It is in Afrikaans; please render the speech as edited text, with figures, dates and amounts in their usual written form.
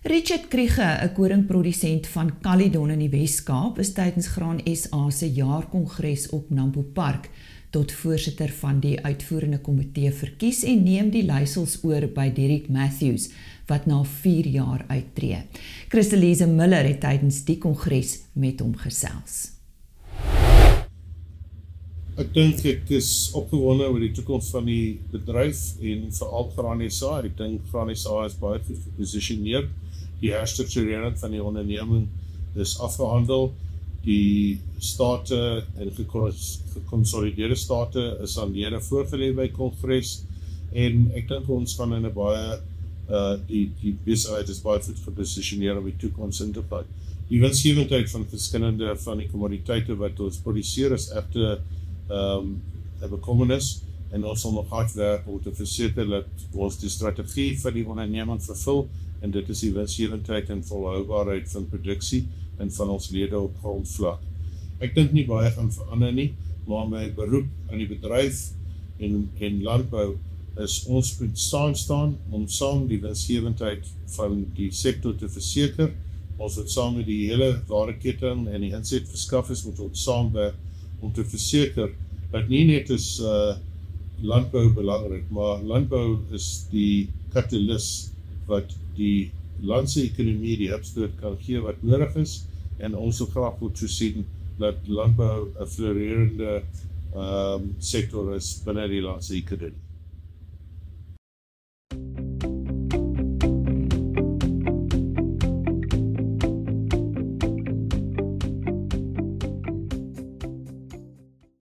Richard Kriege, 'n koringprodusent van Caledon in die Wes-Kaap, is tydens Graan SA se jaarkongres op Nampo Park tot voorsitter van die uitvoerende komitee verkies en neem die leiersels oor by Derek Matthews, wat na 4 jaar uittreë. Christelise Miller het tydens die kongres met hom gesels. Ek dink ek is opgewonde oor die toekoms van die bedryf en veral Graan SA. Ek dink Graan SA is baie goed geposisioneer. Die herstrukturering van die onderneming is afgehandel. Die state en gekonsolideerde state is aan lede voorgelê by kongres en ek dink ons gaan in 'n baie die besigheid is baie goed geposisioneer om die toekoms in te vat. Die winsgewendheid van verskillende van die kommoditeite wat ons produseer is egter 'n bekommernis en ons sal nog hard werk om te verseker dat ons die strategie vir die onderneming vervul en dit is die winsgewendheid en volhoubaarheid van produksie en van ons lede op grondvlak. Ek dink nie baie gaan verander nie, maar my beroep aan die bedryf en landbou is ons moet staan om saam die winsgewendheid van die sektor te verseker. Ons moet saam met die hele waardeketting en die insetverskaffers moet ons saamwerk om te verseker dat nie net is landbou belangrik, maar landbou is die katalis wat die landse ekonomie die hupstoot kan gee wat nodig is en ons wil graag wil toesien dat landbou 'n florerende sektor is binne die landse ekonomie.